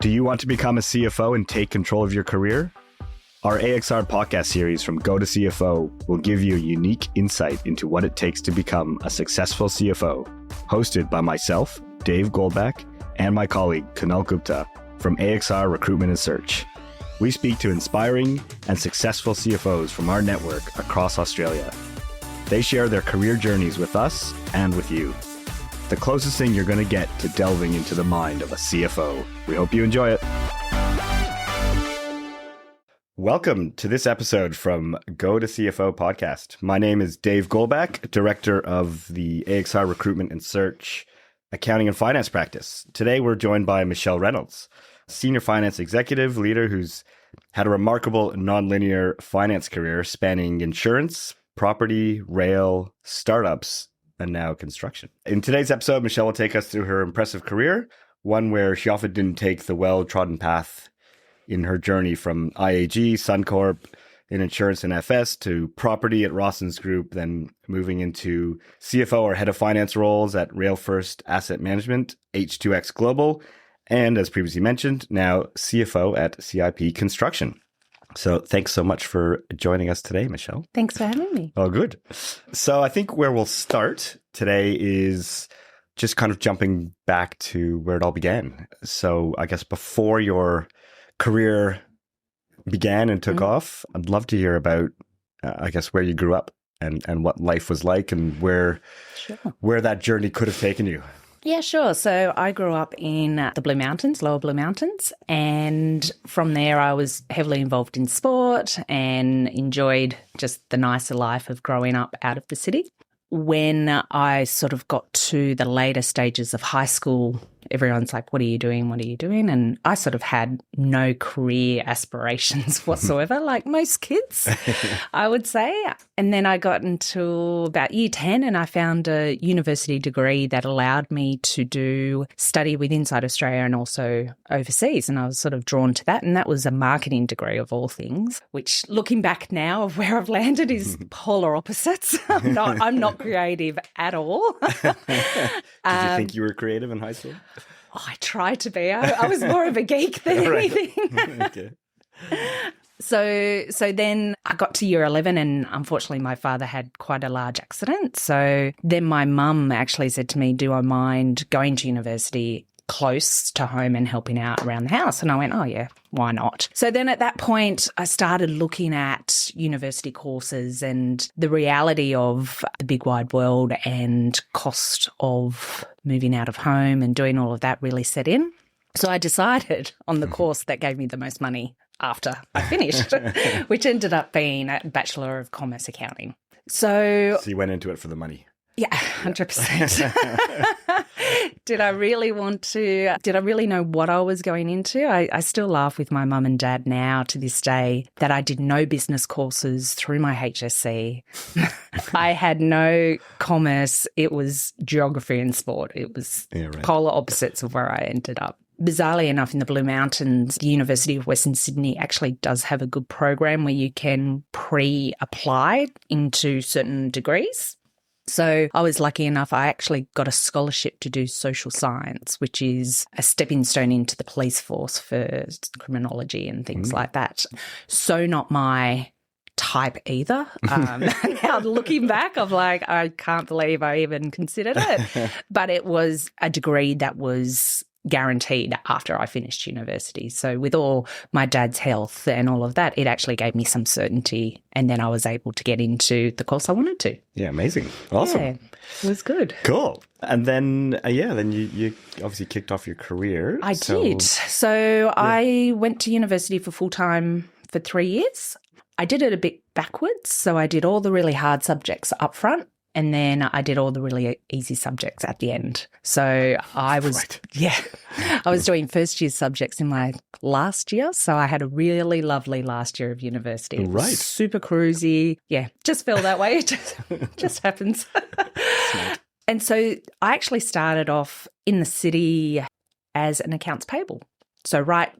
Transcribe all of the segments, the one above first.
Do you want to become a CFO and take control of your career? Our AXR podcast series from Go to CFO will give you a unique insight into what it takes to become a successful CFO, hosted by myself, Dave Goldbach, and my colleague, Kunal Gupta from AXR Recruitment and Search. We speak to inspiring and successful CFOs from our network across Australia. They share their career journeys with us and with you. The closest thing you're going to get to delving into the mind of a CFO. We hope you enjoy it. Welcome to this episode from Go to CFO podcast. My name is Dave Goldbach, Director of the AXR Recruitment and Search Accounting and Finance Practice. Today, we're joined by Michelle Reynolds, Senior Finance Executive leader who's had a remarkable nonlinear finance career spanning insurance, property, rail, startups, and now construction. In today's episode, Michelle will take us through her impressive career, one where she often didn't take the well-trodden path in her journey from IAG, Suncorp, in insurance and FS, to property at Rawson's Group, then moving into CFO or head of finance roles at RailFirst Asset Management, H2X Global, and as previously mentioned, now CFO at CIP Construction. So thanks so much for joining us today, Michelle. Thanks for having me. Oh, good. So I think where we'll start today is just kind of jumping back to where it all began. So I guess before your career began and took off, I'd love to hear about, I guess, where you grew up and what life was like and where that journey could have taken you. Yeah, sure. So I grew up in the Blue Mountains, Lower Blue Mountains, and from there I was heavily involved in sport and enjoyed just the nicer life of growing up out of the city. When I sort of got to the later stages of high school, everyone's like, what are you doing? What are you doing? And I sort of had no career aspirations whatsoever, like most kids, I would say. And then I got into about year 10 and I found a university degree that allowed me to study with inside Australia and also overseas. And I was sort of drawn to that. And that was a marketing degree of all things, which looking back now of where I've landed is polar opposites. I'm not creative at all. Did you think you were creative in high school? Oh, I tried to be. I was more of a geek than anything. Okay. So then I got to year 11 and unfortunately my father had quite a large accident. So then my mum actually said to me, do I mind going to university close to home and helping out around the house? And I went, oh yeah, why not? So then at that point, I started looking at university courses and the reality of the big wide world and cost of moving out of home and doing all of that really set in. So I decided on the course that gave me the most money after I finished, which ended up being a Bachelor of Commerce Accounting. So you went into it for the money. Yeah, 100%. Did I really know what I was going into? I still laugh with my mum and dad now to this day that I did no business courses through my HSC. I had no commerce. It was geography and sport. It was polar opposites of where I ended up. Bizarrely enough, in the Blue Mountains, the University of Western Sydney actually does have a good program where you can pre-apply into certain degrees. So I was lucky enough, I actually got a scholarship to do social science, which is a stepping stone into the police force for criminology and things like that. So not my type either. Now looking back, I'm like, I can't believe I even considered it. But it was a degree that was guaranteed after I finished university. So with all my dad's health and all of that, it actually gave me some certainty. And then I was able to get into the course I wanted to. Yeah, amazing. Awesome. Yeah, it was good. Cool. And then, then you obviously kicked off your career. I did. So I went to university for full-time for 3 years. I did it a bit backwards. So I did all the really hard subjects up front. And then I did all the really easy subjects at the end. So I was, I was doing first year subjects in my last year. So I had a really lovely last year of university. Right. Super cruisy. Yeah, just feel that way. It just happens. And so I actually started off in the city as an accounts payable. So right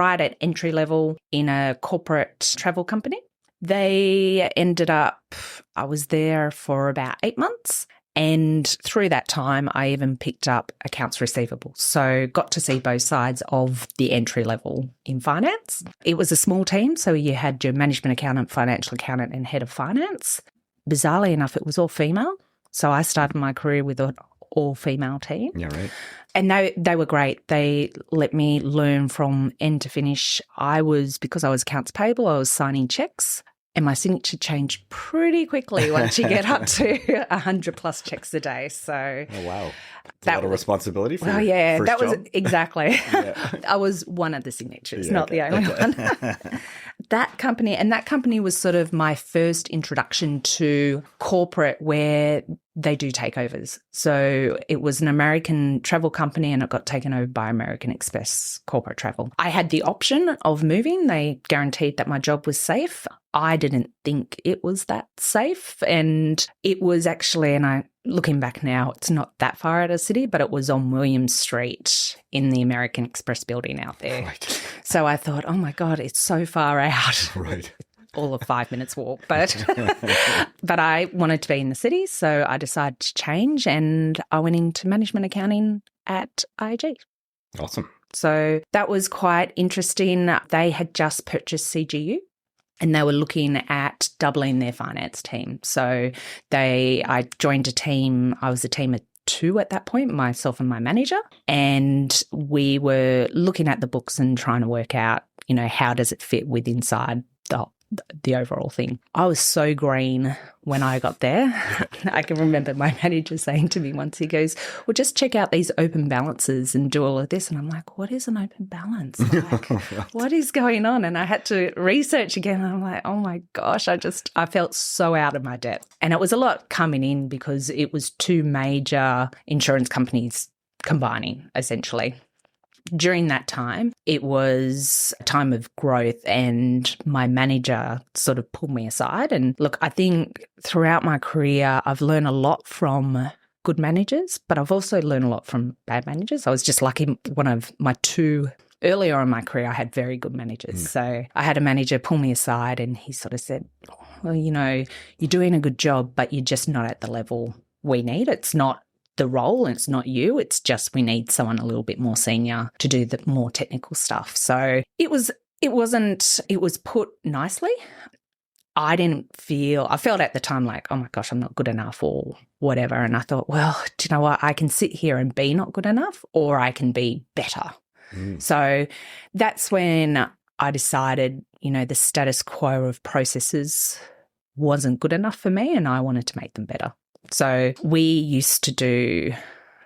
at entry level in a corporate travel company. They ended up, I was there for about 8 months And through that time, I even picked up accounts receivable. So got to see both sides of the entry level in finance. It was a small team. So you had your management accountant, financial accountant, and head of finance. Bizarrely enough, it was all female. So I started my career with an all-female team. Yeah, right. And they were great. They let me learn from end to finish. Because I was accounts payable, I was signing checks. And my signature changed pretty quickly once you get up to 100 plus checks a day. So, oh, wow. That's a lot of responsibility for yeah, first that job. Was exactly. Yeah. I was one of the signatures, not the only one. That company was sort of my first introduction to corporate where they do takeovers. So it was an American travel company and it got taken over by American Express Corporate Travel. I had the option of moving. They guaranteed that my job was safe. I didn't think it was that safe. And it was actually, looking back now, it's not that far out of the city, but it was on William Street in the American Express building out there. Right. So I thought, oh my God, it's so far out. Right. All of 5 minutes walk, but I wanted to be in the city, so I decided to change and I went into management accounting at IAG. Awesome. So that was quite interesting. They had just purchased CGU and they were looking at doubling their finance team. So I joined a team. I was a team of 2 at that point, myself and my manager, and we were looking at the books and trying to work out, how does it fit with inside the overall thing. I was so green when I got there. I can remember my manager saying to me once, he goes, well, just check out these open balances and do all of this. And I'm like, what is an open balance? Like, what is going on? And I had to research again. And I'm like, oh my gosh, I felt so out of my depth. And it was a lot coming in because it was 2 major insurance companies combining, essentially. During that time, it was a time of growth and my manager sort of pulled me aside. And look, I think throughout my career, I've learned a lot from good managers, but I've also learned a lot from bad managers. I was just lucky one of my 2 earlier in my career, I had very good managers. So I had a manager pull me aside and he sort of said, well, you're doing a good job, but you're just not at the level we need. It's not the role and it's not you. It's just we need someone a little bit more senior to do the more technical stuff. So it was put nicely. I felt at the time like, oh my gosh, I'm not good enough or whatever. And I thought, well, do you know what? I can sit here and be not good enough or I can be better. So that's when I decided, the status quo of processes wasn't good enough for me and I wanted to make them better. So we used to do,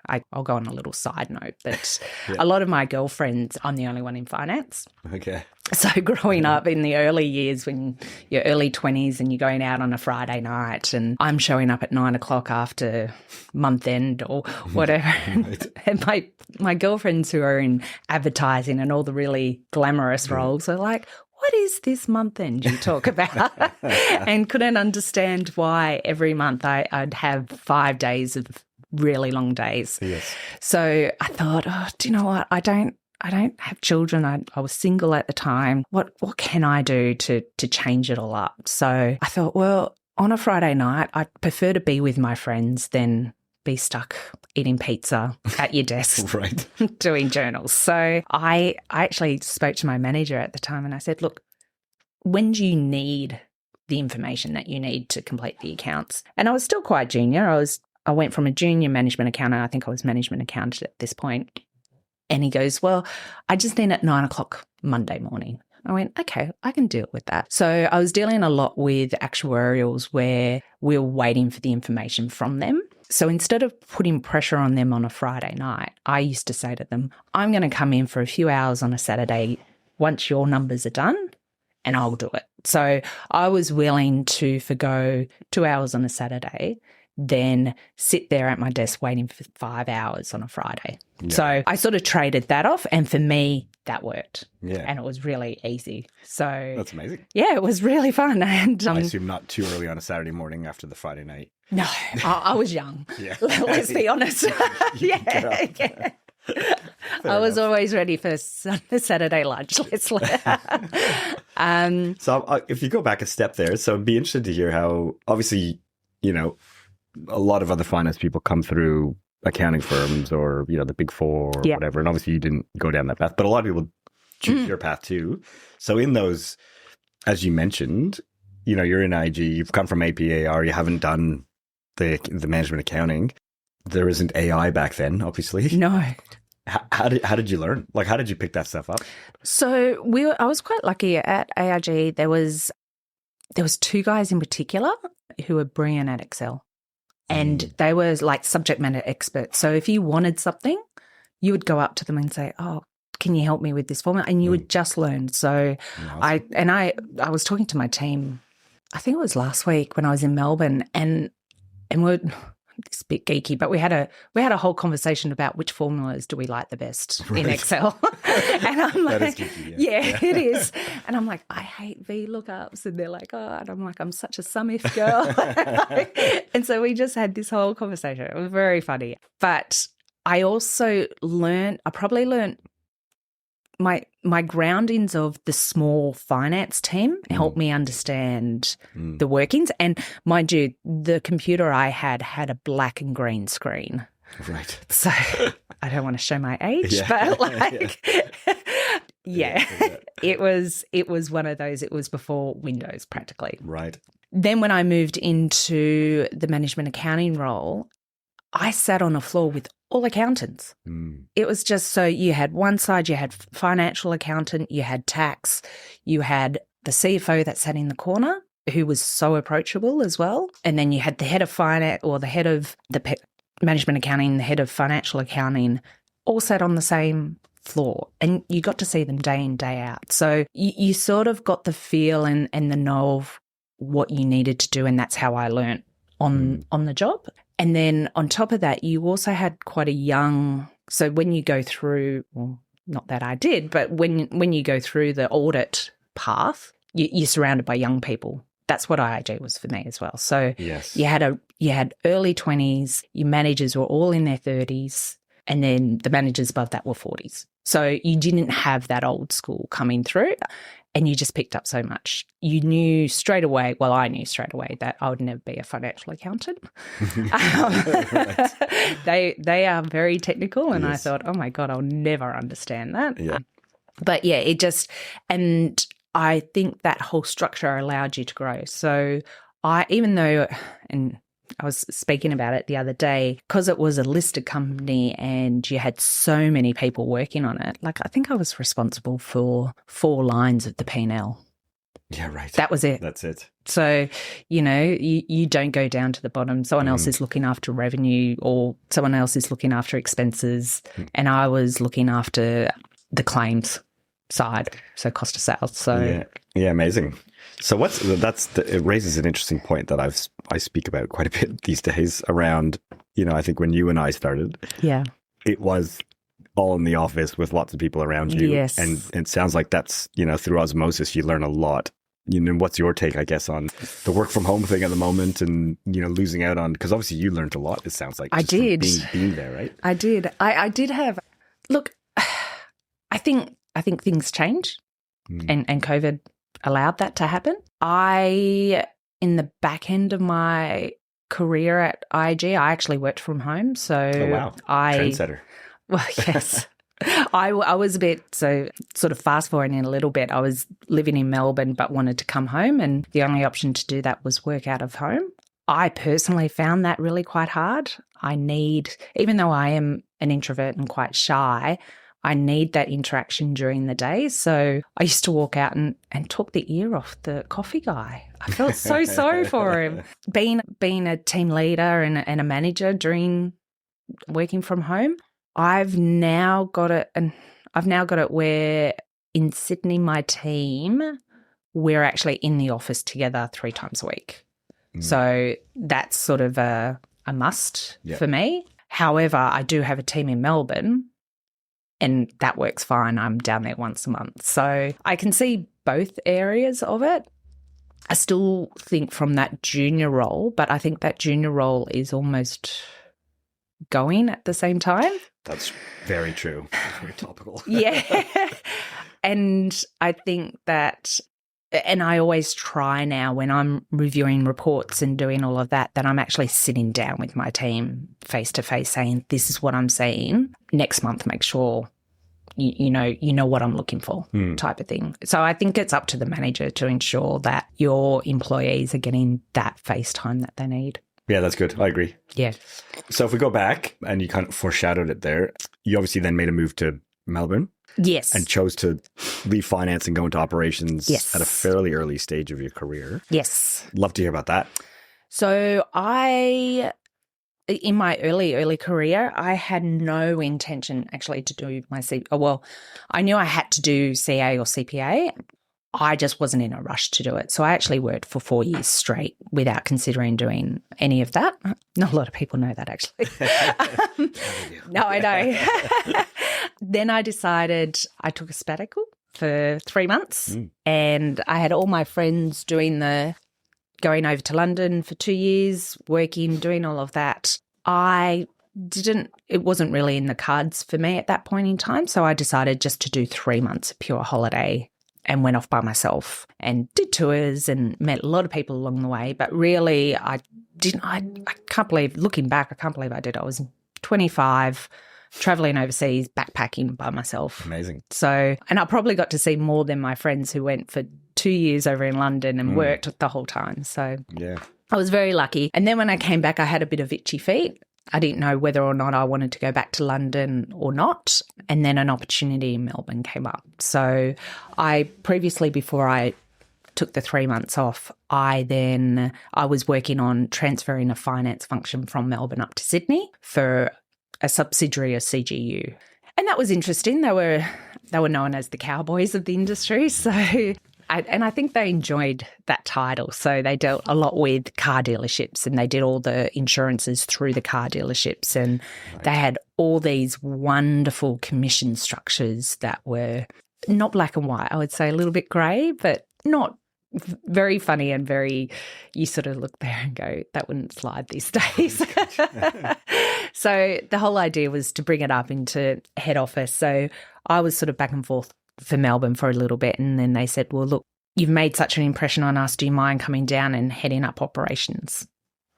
I'll go on a little side note, that a lot of my girlfriends, I'm the only one in finance. Okay. So growing up in the early years when you're early 20s and you're going out on a Friday night and I'm showing up at 9 o'clock after month end or whatever. Right. And my girlfriends who are in advertising and all the really glamorous roles are like, what is this month end you talk about? And couldn't understand why every month I'd have 5 days of really long days. Yes. So I thought, do you know what? I don't have children. I was single at the time. What can I do to change it all up? So I thought, well, on a Friday night, I'd prefer to be with my friends than be stuck eating pizza at your desk right. doing journals. So I actually spoke to my manager at the time and I said, look, when do you need the information that you need to complete the accounts? And I was still quite junior. I went from a junior management accountant. I think I was management accountant at this point. And he goes, well, I just need at 9 o'clock Monday morning. I went, okay, I can deal with that. So I was dealing a lot with actuarials where we were waiting for the information from them. So instead of putting pressure on them on a Friday night, I used to say to them, I'm going to come in for a few hours on a Saturday once your numbers are done and I'll do it. So I was willing to forgo 2 hours on a Saturday, then sit there at my desk waiting for 5 hours on a Friday. Yeah. So I sort of traded that off. And for me, that worked. Yeah. And it was really easy. So that's amazing. Yeah, it was really fun. And I assume not too early on a Saturday morning after the Friday night. No, I was young. Yeah. Let's be honest. yeah. I was always ready for Saturday lunch. So if you go back a step there, so I'd be interested to hear how, obviously, a lot of other finance people come through accounting firms or, the big four or whatever. And obviously you didn't go down that path, but a lot of people choose your path too. So in those, as you mentioned, you're in IG, you've come from APAR, you haven't done the management accounting. There isn't AI back then, obviously. No. How did you learn? Like, how did you pick that stuff up? So I was quite lucky at AIG. There was 2 guys in particular who were brilliant at Excel, and they were like subject matter experts. So if you wanted something, you would go up to them and say, "Oh, can you help me with this formula?" And you would just learn. So Awesome. I was talking to my team, I think it was last week when I was in Melbourne, and we're it's a bit geeky, but we had a whole conversation about which formulas do we like the best in Excel. And I'm like, that is geeky, yeah, it is. And I'm like, I hate VLOOKUPs. And they're like, oh, and I'm like, I'm such a sum if girl. And so we just had this whole conversation. It was very funny. But I also probably learned my groundings of the small finance team helped me understand the workings. And mind you, the computer I had a black and green screen. Right. So I don't want to show my age, but it was one of those. It was before Windows practically. Right. Then when I moved into the management accounting role, I sat on a floor with all accountants. It was just so you had one side, you had financial accountant, you had tax, you had the CFO that sat in the corner who was so approachable as well. And then you had the head of finance or the head of the management accounting, the head of financial accounting, all sat on the same floor. And you got to see them day in, day out. So you sort of got the feel and the know of what you needed to do. And that's how I learnt on the job. And then on top of that, you also had quite a young, so when you go through, well, not that I did, but when you go through the audit path, you're surrounded by young people. That's what IAG was for me as well. So you had early 20s, your managers were all in their 30s, and then the managers above that were 40s. So you didn't have that old school coming through. And you just picked up so much. You knew straight away, well, I knew straight away that I would never be a financial accountant. They are very technical, and I thought, oh my God, I'll never understand that. Yeah. But yeah, and I think that whole structure allowed you to grow. So even though, and I was speaking about it the other day, because it was a listed company and you had so many people working on it, like I think I was responsible for 4 lines of the P&L. Yeah, right. That was it. That's it. So, you don't go down to the bottom. Someone else is looking after revenue or someone else is looking after expenses. And I was looking after the claims side, so cost of sales. So yeah, amazing. So it raises an interesting point that I speak about quite a bit these days around, I think when you and I started, it was all in the office with lots of people around you. Yes. And it sounds like that's, through osmosis, you learn a lot. What's your take, I guess, on the work from home thing at the moment and, losing out on, because obviously you learned a lot, it sounds like. I did. Being there, right? I did. I did have, look, I think things change and COVID allowed that to happen. In the back end of my career at IAG, I actually worked from home. So Trendsetter. Well, yes. I was a bit, so sort of fast forwarding in a little bit, I was living in Melbourne but wanted to come home, and the only option to do that was work out of home. I personally found that really quite hard. Even though I am an introvert and quite shy, I need that interaction during the day. So I used to walk out and talk the ear off the coffee guy. I felt so sorry for him. Being a team leader and a manager during working from home, I've now got it where in Sydney, my team, we're actually in the office together 3 times a week. So that's sort of a must for me. However, I do have a team in Melbourne, and that works fine. I'm down there once a month. So I can see both areas of it. I still think from that junior role, but I think that junior role is almost going at the same time. That's very true. Very topical. Yeah. And I think that and I always try now when I'm reviewing reports and doing all of that I'm actually sitting down with my team face to face saying, this is what I'm seeing. Next month, make sure you know what I'm looking for, type of thing. So I think it's up to the manager to ensure that your employees are getting that face time that they need. Yeah, that's good. I agree. Yeah. So if we go back, and you kind of foreshadowed it there, you obviously then made a move to Melbourne. Yes. And chose to leave finance and go into operations Yes. at a fairly early stage of your career. Yes. Love to hear about that. So in my early career, I had no intention actually to do my I knew I had to do CA or CPA. I just wasn't in a rush to do it. So I actually worked for 4 years straight without considering doing any of that. Not a lot of people know that, actually. No, I know. Then I decided I took a sabbatical for 3 months and I had all my friends going over to London for 2 years, working, doing all of that. It wasn't really in the cards for me at that point in time. So I decided just to do 3 months of pure holiday and went off by myself and did tours and met a lot of people along the way. But really, I can't believe, looking back, I can't believe I did. I was 25, traveling overseas, backpacking by myself. Amazing. So, and I probably got to see more than my friends who went for 2 years over in London and worked the whole time. So yeah, I was very lucky. And then when I came back, I had a bit of itchy feet. I didn't know whether or not I wanted to go back to London or not. And then an opportunity in Melbourne came up. So before I took the 3 months off, I was working on transferring a finance function from Melbourne up to Sydney for a subsidiary of CGU. And that was interesting. They were known as the cowboys of the industry. So I think they enjoyed that title. So they dealt a lot with car dealerships and they did all the insurances through the car dealerships. And they had all these wonderful commission structures that were not black and white. I would say a little bit grey, but not very funny and you sort of look there and go, that wouldn't slide these days. So the whole idea was to bring it up into head office. So I was sort of back and forth for Melbourne for a little bit. And then they said, well, look, you've made such an impression on us. Do you mind coming down and heading up operations?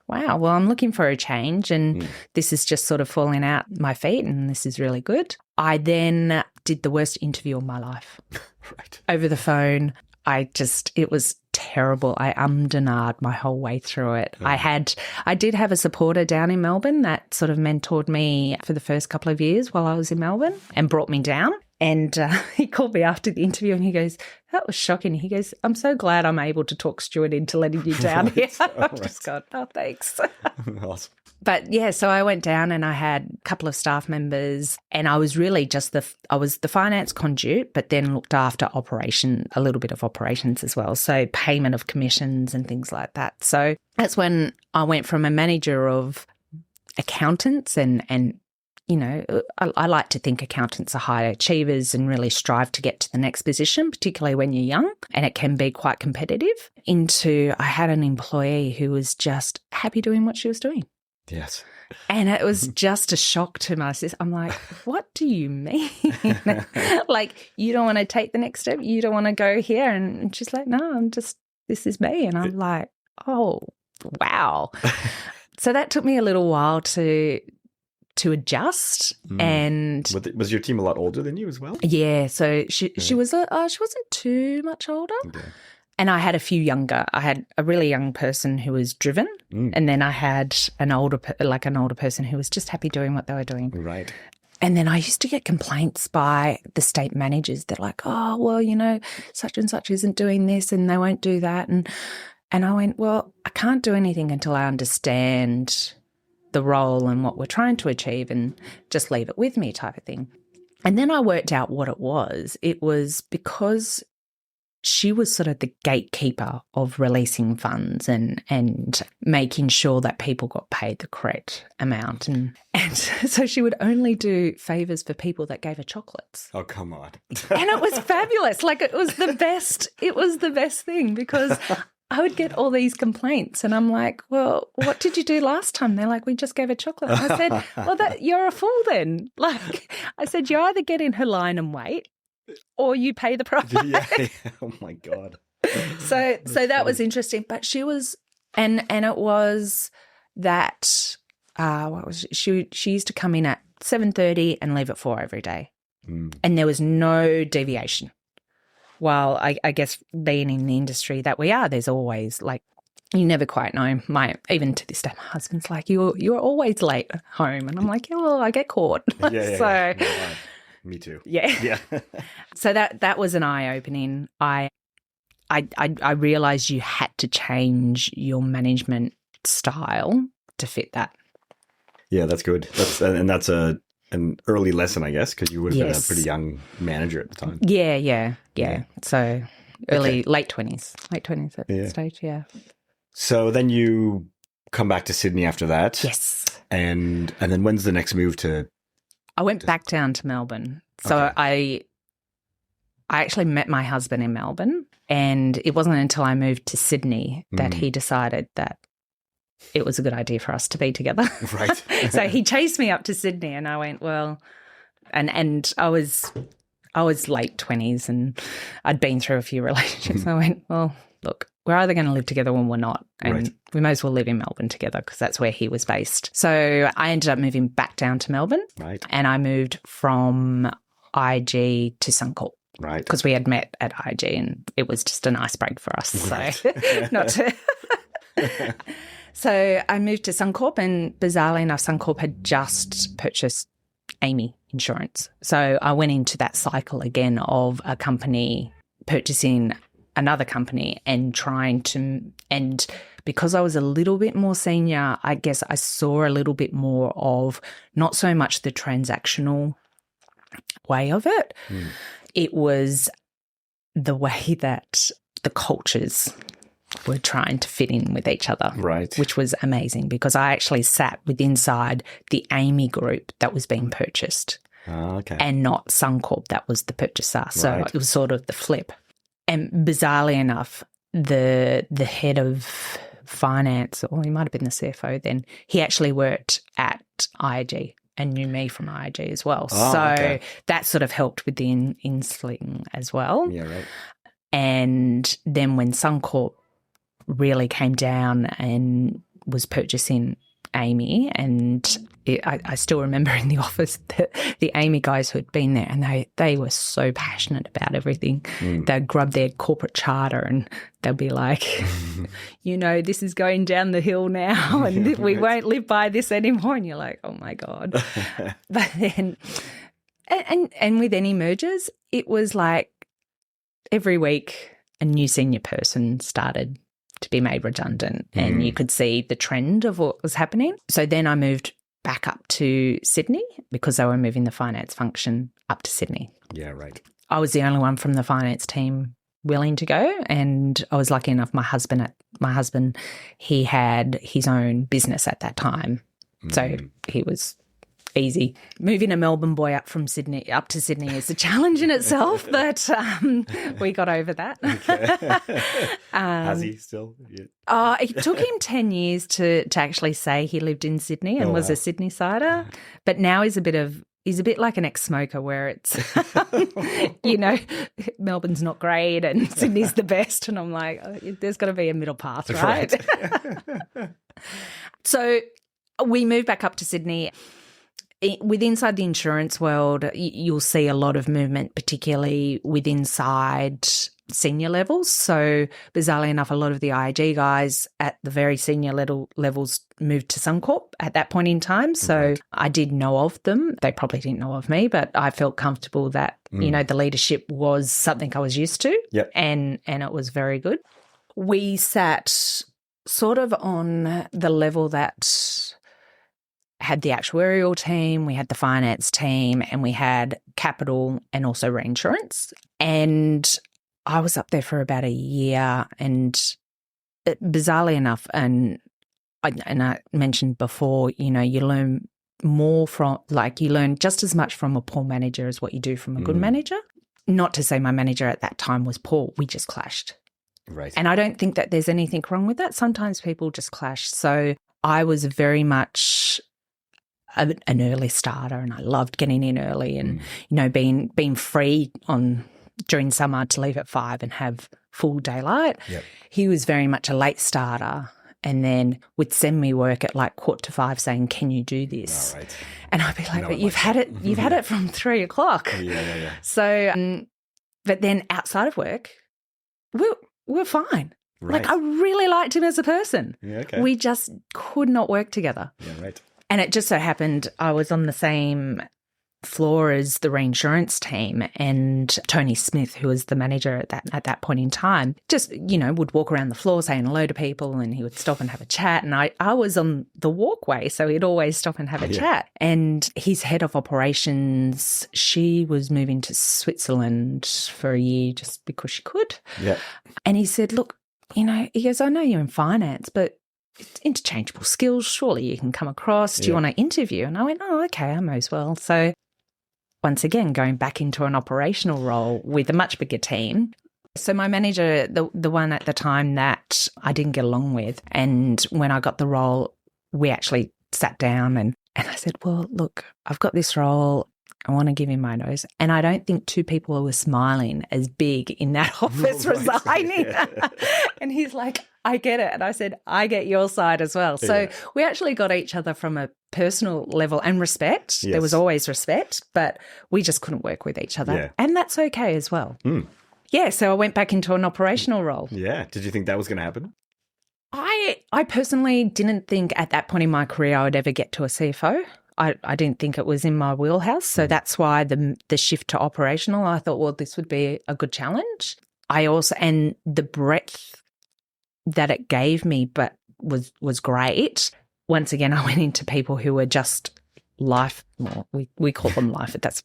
Wow, well, I'm looking for a change and this is just sort of falling out my feet and this is really good. I then did the worst interview of my life. Right. Over the phone. It was terrible. I ummed and ahed my whole way through it. I did have a supporter down in Melbourne that sort of mentored me for the first couple of years while I was in Melbourne and brought me down. And he called me after the interview and he goes, that was shocking. He goes, I'm so glad I'm able to talk Stuart into letting you down here. I've just gone, oh, thanks. Awesome. But yeah, so I went down and I had a couple of staff members and I was really I was the finance conduit, but then looked after a little bit of operations as well. So payment of commissions and things like that. So that's when I went from a manager of accountants and you know, I like to think accountants are high achievers and really strive to get to the next position, particularly when you're young, and it can be quite competitive, I had an employee who was just happy doing what she was doing. Yes. And it was just a shock to my sister. I'm like, what do you mean? Like, you don't want to take the next step? You don't want to go here? And she's like, no, this is me. And I'm like, oh, wow. So that took me a little while to adjust. And was your team a lot older than you as well? Yeah, so she wasn't too much older. Okay. And I had a few younger. I had a really young person who was driven, and then I had an older person who was just happy doing what they were doing. Right. And then I used to get complaints by the state managers. They're like, oh, well, you know, such and such isn't doing this and they won't do that. And I went, well, I can't do anything until I understand the role and what we're trying to achieve, and just leave it with me type of thing. And then I worked out what it was. It was because she was sort of the gatekeeper of releasing funds and making sure that people got paid the correct amount. And so she would only do favours for people that gave her chocolates. Oh, come on. And it was fabulous. Like, it was the best. It was the best thing, because I would get all these complaints and I'm like, well, what did you do last time? They're like, we just gave her chocolate. And I said, well, you're a fool then. Like, I said, you either get in her line and wait, or you pay the price. Yeah. Oh, my God. So that was interesting. But she was, and it was that what was she used to come in at 7:30 and leave at 4 every day, and there was no deviation. Well, I guess being in the industry that we are, there's always like, you never quite know. Even to this day, my husband's like, you're always late home, and I'm like, yeah, well, I get caught. Yeah. Me too. Yeah. So that was an eye opening. I realized you had to change your management style to fit that. Yeah, that's good. That's an early lesson, I guess, because you would have been a pretty young manager at the time. Yeah. So late 20s at that stage, yeah. So then you come back to Sydney after that. Yes. And then when's the next move to? I went back down to Melbourne. So I actually met my husband in Melbourne, and it wasn't until I moved to Sydney that he decided that it was a good idea for us to be together. Right. So he chased me up to Sydney, and I went, well, and I was late 20s and I'd been through a few relationships. I went, well, look, we're either going to live together or we're not, and we may as well live in Melbourne together because that's where he was based. So I ended up moving back down to Melbourne, and I moved from IG to Suncorp. Right. Because we had met at IG and it was just a nice break for us. Right. So So I moved to Suncorp, and bizarrely enough, Suncorp had just purchased Amy Insurance. So I went into that cycle again of a company purchasing another company and and because I was a little bit more senior, I guess I saw a little bit more of not so much the transactional way of it. It was the way that the cultures were trying to fit in with each other, which was amazing because I actually sat inside the Amy group that was being purchased and not Suncorp that was the purchaser. So it was sort of the flip. And bizarrely enough, the head of finance, or he might have been the CFO then, he actually worked at IG and knew me from IG as well. That sort of helped with the in-sling as well. Yeah, right. And then when Suncorp really came down and was purchasing Amy, and I still remember in the office the Amy guys who had been there, and they were so passionate about everything. They'd grab their corporate charter and they'd be like, this is going down the hill now and we won't live by this anymore. And you're like, oh my God. But then, and with any mergers, it was like every week a new senior person started to be made redundant, and you could see the trend of what was happening. So then I moved back up to Sydney because they were moving the finance function up to Sydney. Yeah, right. I was the only one from the finance team willing to go, and I was lucky enough. My husband, he had his own business at that time, so he was easy. Moving a Melbourne boy up to Sydney is a challenge in itself, but we got over that. Has he still? Yeah. It took him 10 years to actually say he lived in Sydney and was a Sydney-sider, but now he's a bit like an ex-smoker where it's, Melbourne's not great and Sydney's the best, and I'm like, there's got to be a middle path, right? So we moved back up to Sydney. Inside the insurance world, you'll see a lot of movement, particularly inside senior levels. So bizarrely enough, a lot of the IG guys at the very senior levels moved to Suncorp at that point in time. So I did know of them. They probably didn't know of me, but I felt comfortable that, the leadership was something I was used to. Yep. And it was very good. We sat sort of on the level that had the actuarial team, we had the finance team, and we had capital and also reinsurance. And I was up there for about a year, and bizarrely enough, and I mentioned before, you learn more from, you learn just as much from a poor manager as what you do from a good manager. Not to say my manager at that time was poor, we just clashed. Right. And I don't think that there's anything wrong with that. Sometimes people just clash. So I was very much an early starter, and I loved getting in early and, being free during summer to leave at 5 and have full daylight. Yep. He was very much a late starter and then would send me work at like 4:45 saying, can you do this? All right. And I'd be like, but you've had it from 3:00. Yeah. So, but then outside of work, we're fine. Right. Like I really liked him as a person. Yeah, okay. We just could not work together. Yeah, right. And it just so happened I was on the same floor as the reinsurance team, and Tony Smith, who was the manager at that point in time, just, would walk around the floor saying hello to people, and he would stop and have a chat. And I was on the walkway, so he'd always stop and have a chat. And his head of operations, she was moving to Switzerland for a year just because she could. Yeah. And he said, look, he goes, I know you're in finance, but it's interchangeable skills. Surely you can come across. Do you want to interview? And I went, oh, okay, I may as well. So once again, going back into an operational role with a much bigger team. So my manager, the one at the time that I didn't get along with, and when I got the role, we actually sat down and I said, well, look, I've got this role. I want to give him my nose. And I don't think two people were smiling as big in that office resigning. Yeah. And he's like, I get it. And I said, I get your side as well. So we actually got each other from a personal level and respect. Yes. There was always respect, but we just couldn't work with each other. Yeah. And that's okay as well. Mm. Yeah, so I went back into an operational role. Yeah. Did you think that was going to happen? I personally didn't think at that point in my career I would ever get to a CFO. I didn't think it was in my wheelhouse. So that's why the shift to operational, I thought, well, this would be a good challenge. And the breadth that it gave me but was great. Once again, I went into people who were just we call them life. That's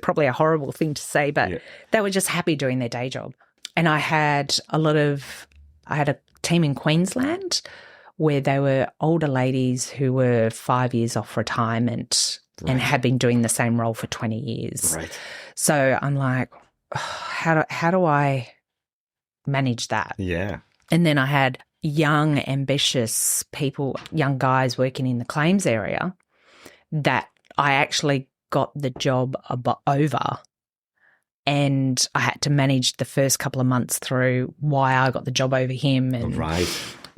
probably a horrible thing to say, but they were just happy doing their day job. And I had a team in Queensland where they were older ladies who were 5 years off retirement and had been doing the same role for 20 years. Right. So I'm like, how do I manage that? Yeah. And then I had young, ambitious people, young guys working in the claims area that I actually got the job over, and I had to manage the first couple of months through why I got the job over him.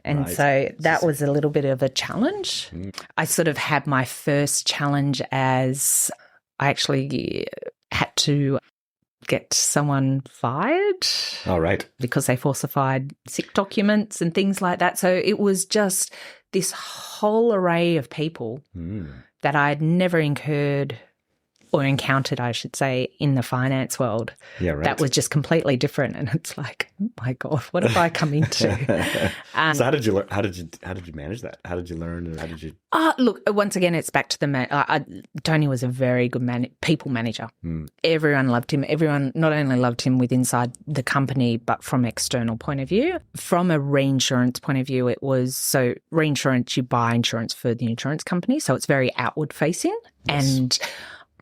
And so that was a little bit of a challenge. Mm. I sort of had my first challenge as I actually had to get someone fired. Oh, right. Because they falsified sick documents and things like that. So it was just this whole array of people that I had never encountered, I should say, in the finance world. Yeah, right. That was just completely different. And it's like, oh my God, what have I come into? So how did you learn? How did you manage that? How did you learn, and how did you? Look, once again, it's back to the Tony was a very good people manager. Everyone loved him. Everyone not only loved him with inside the company, but from external point of view. From a reinsurance point of view, it was so reinsurance. You buy insurance for the insurance company, so it's very outward facing. Yes. And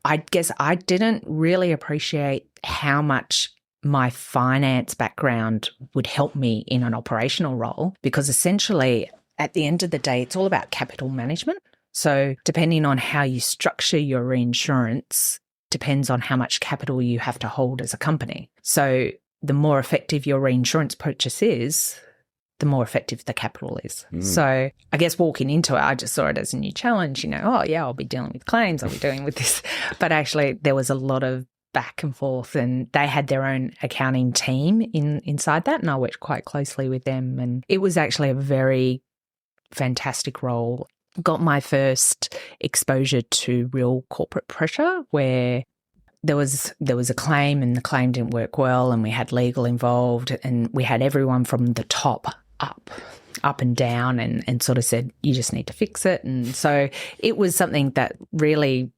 I guess I didn't really appreciate how much my finance background would help me in an operational role, because essentially at the end of the day, it's all about capital management. So depending on how you structure your reinsurance depends on how much capital you have to hold as a company. So the more effective your reinsurance purchase is, the more effective the capital is. So I guess walking into it, I just saw it as a new challenge, I'll be dealing with claims, I'll be dealing with this. But actually there was a lot of back and forth, and they had their own accounting team inside that, and I worked quite closely with them. And it was actually a very fantastic role. Got my first exposure to real corporate pressure where there was a claim and the claim didn't work well, and we had legal involved, and we had everyone from the top up and down and sort of said, you just need to fix it. And so it was something that really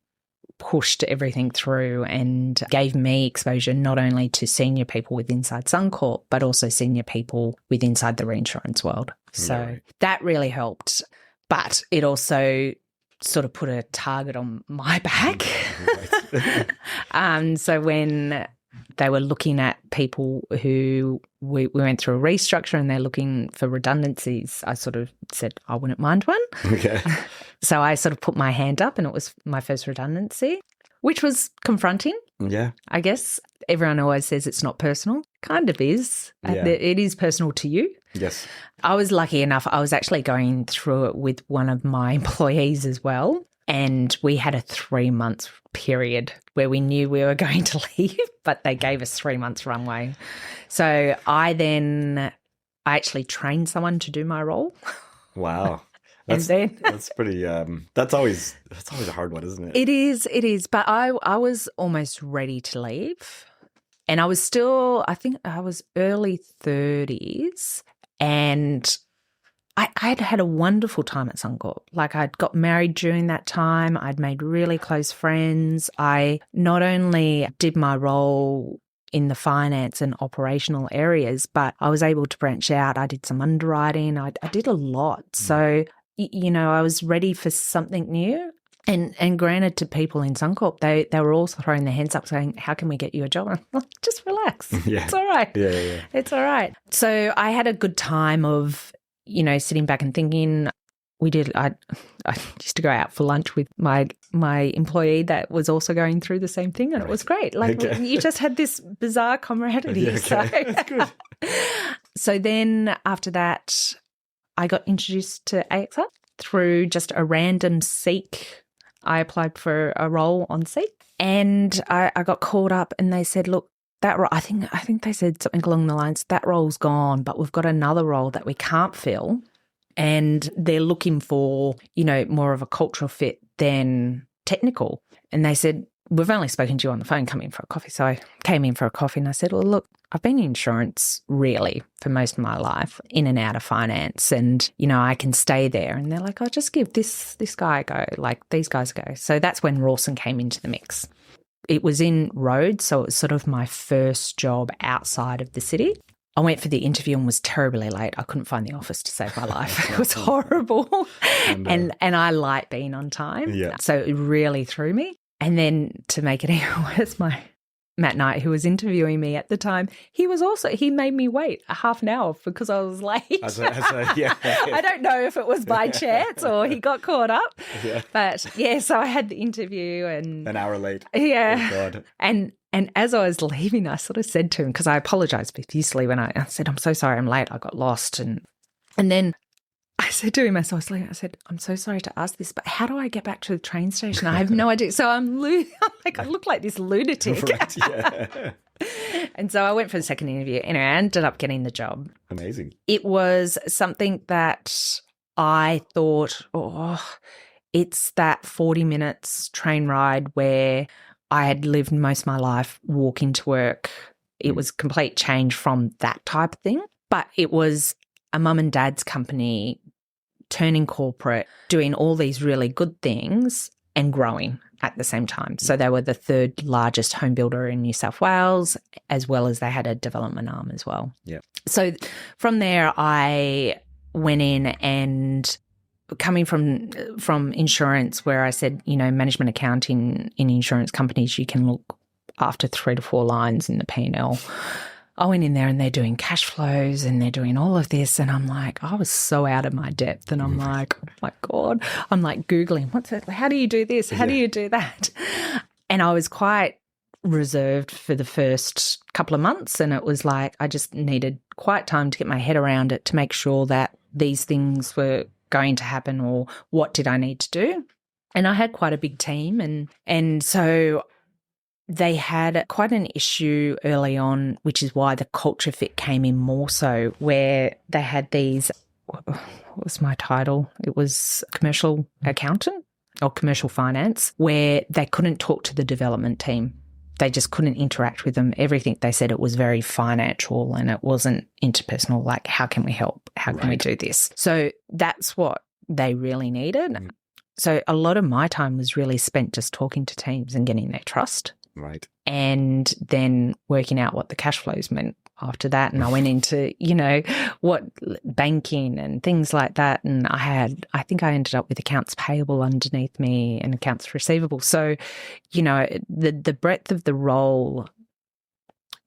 pushed everything through and gave me exposure not only to senior people with inside Suncorp, but also senior people with inside the reinsurance world. So that really helped. But it also sort of put a target on my back. So when they were looking at people who we went through a restructure and they're looking for redundancies, I sort of said, I wouldn't mind one. Okay. So I sort of put my hand up, and it was my first redundancy, which was confronting. Yeah. I guess everyone always says it's not personal. kind of is. Yeah. It is personal to you. Yes. I was lucky enough, I was actually going through it with one of my employees as well. And we had a 3-month period where we knew we were going to leave, but they gave us 3 months runway. So I actually trained someone to do my role. Wow. And then That's pretty, that's always a hard one, isn't it? It is. But I was almost ready to leave. And I was still, I think I was early 30s, and I'd had a wonderful time at Suncorp. Like, I'd got married during that time. I'd made really close friends. I not only did my role in the finance and operational areas, but I was able to branch out. I did some underwriting. I did a lot. So, I was ready for something new. And granted, to people in Suncorp, they were also throwing their hands up saying, how can we get you a job? I'm like, just relax. Yeah. It's all right. Yeah. It's all right. So I had a good time of, sitting back and thinking. I used to go out for lunch with my employee that was also going through the same thing, and it was great. Like, you just had this bizarre camaraderie. Yeah, okay. That's good. So then after that, I got introduced to AXA through just a random Seek. I applied for a role on Seek, and I got called up, and they said, look, that role, I think they said something along the lines, that role's gone, but we've got another role that we can't fill, and they're looking for, more of a cultural fit than technical. And they said, we've only spoken to you on the phone, come in for a coffee. So I came in for a coffee, and I said, well, look, I've been in insurance really for most of my life, in and out of finance, and, I can stay there. And they're like, just give this guy a go, like these guys a go. So that's when Rawson came into the mix. It was in Rhodes, so it was sort of my first job outside of the city. I went for the interview and was terribly late. I couldn't find the office to save my life. It was horrible. And I like being on time. Yeah. So it really threw me. And then to make it even worse, Matt Knight, who was interviewing me at the time, he made me wait a half an hour because I was late. Yeah. I don't know if it was by chance or he got caught up. Yeah. But so I had the interview and an hour late. Yeah. Oh, God. And as I was leaving, I sort of said to him, because I apologised profusely when I said, I'm so sorry, I'm late, I got lost. And then I said to him as I was leaving, I said, I'm so sorry to ask this, but how do I get back to the train station? I have no idea. So I look like this lunatic. Right, yeah. And so I went for the second interview. Anyway, I ended up getting the job. Amazing. It was something that I thought, it's that 40 minutes train ride where I had lived most of my life walking to work. It was complete change from that type of thing. But it was a mum and dad's company turning corporate, doing all these really good things and growing at the same time. So they were the third largest home builder in New South Wales, as well as they had a development arm as well. Yeah. So from there, I went in, and coming from insurance, where I said, management accounting in insurance companies, you can look after 3 to 4 lines in the P&L. I went in there and they're doing cash flows and they're doing all of this, and I'm like, I was so out of my depth, and I'm like, oh my God, I'm like Googling, what's it? How do you do this? How do you do that? And I was quite reserved for the first couple of months, and it was like I just needed quite time to get my head around it, to make sure that these things were going to happen, or what did I need to do. And I had quite a big team, and so they had quite an issue early on, which is why the culture fit came in more so, where they had these, what was my title? It was commercial accountant or commercial finance, where they couldn't talk to the development team. They just couldn't interact with them. Everything they said, it was very financial and it wasn't interpersonal, like, how can we help? How can we do this? So that's what they really needed. Mm. So a lot of my time was really spent just talking to teams and getting their trust. Right. And then working out what the cash flows meant after that. And I went into, what banking and things like that. And I think I ended up with accounts payable underneath me and accounts receivable. So, the breadth of the role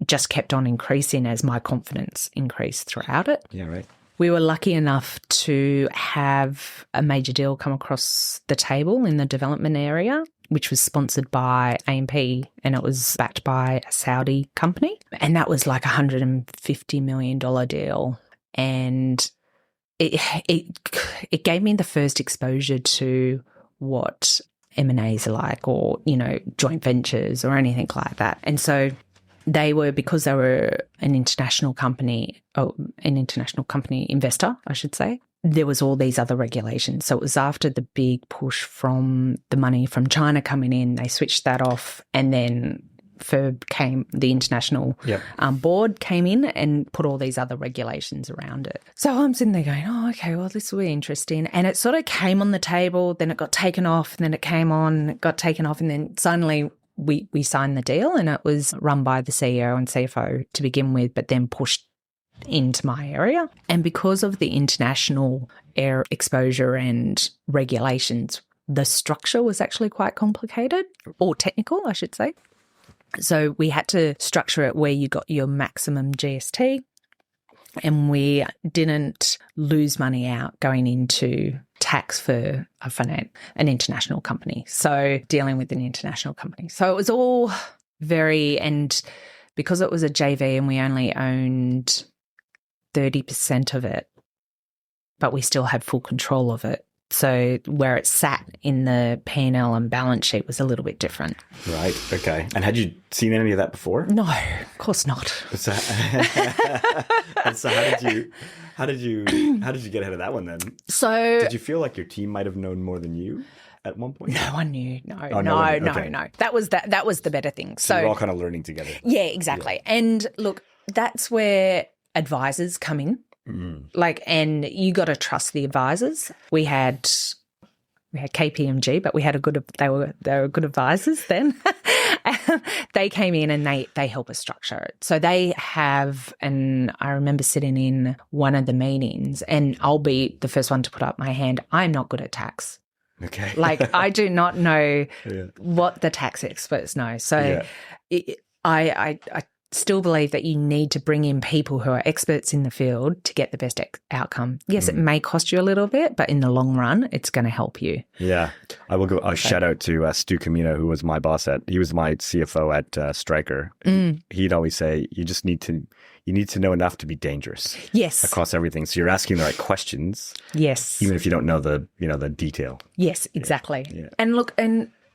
just kept on increasing as my confidence increased throughout it. Yeah, right. We were lucky enough to have a major deal come across the table in the development area. which was sponsored by AMP, and it was backed by a Saudi company. And that was like $150 million deal. And it gave me the first exposure to what M&As are like, or, joint ventures or anything like that. And so because they were an international company investor, I should say, there was all these other regulations. So it was after the big push from the money from China coming in, they switched that off, and then FIRB came, the international board came in and put all these other regulations around it. So I'm sitting there going, oh, okay, well, this will be interesting. And it sort of came on the table, then it got taken off, and then it came on, it got taken off, and then suddenly we signed the deal, and it was run by the CEO and CFO to begin with, but then pushed into my area. And because of the international air exposure and regulations, the structure was actually quite complicated, or technical, I should say. So we had to structure it where you got your maximum GST, and we didn't lose money out going into tax for an international company. So dealing with an international company. So it was all and because it was a JV and we only owned 30% of it, but we still had full control of it. So where it sat in the P&L and balance sheet was a little bit different. Right. Okay. And had you seen any of that before? No, of course not. So, how did you get ahead of that one then? So did you feel like your team might have known more than you at one point? No one knew. No. Okay. That was the better thing. So you're all kind of learning together. Yeah, exactly. Yeah. And look, that's where advisors come in. And you got to trust the advisors. We had KPMG, but they were good advisors then. They came in and they help us structure it. So they have, and I remember sitting in one of the meetings, and I'll be the first one to put up my hand. I'm not good at tax. Okay. I do not know what the tax experts know. So I still believe that you need to bring in people who are experts in the field to get the best outcome. Yes, it may cost you a little bit, but in the long run, it's going to help you. Yeah. I will go a shout out to Stu Camino, who was my boss he was my CFO at Stryker. He'd always say, you need to know enough to be dangerous. Yes. Across everything. So you're asking the right questions. Yes. Even if you don't know the detail. Yes, exactly. Yeah. And look,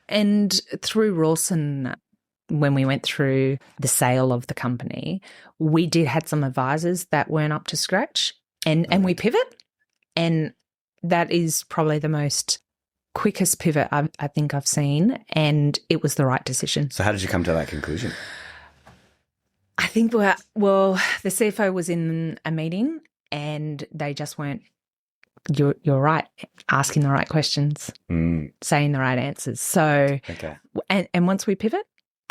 and through Rawson, when we went through the sale of the company, we did had some advisors that weren't up to scratch, and we pivot, and that is probably the quickest pivot I think I've seen, and it was the right decision. So how did you come to that conclusion? I think, the CFO was in a meeting and they just weren't, you're right, asking the right questions, saying the right answers. So, and once we pivot,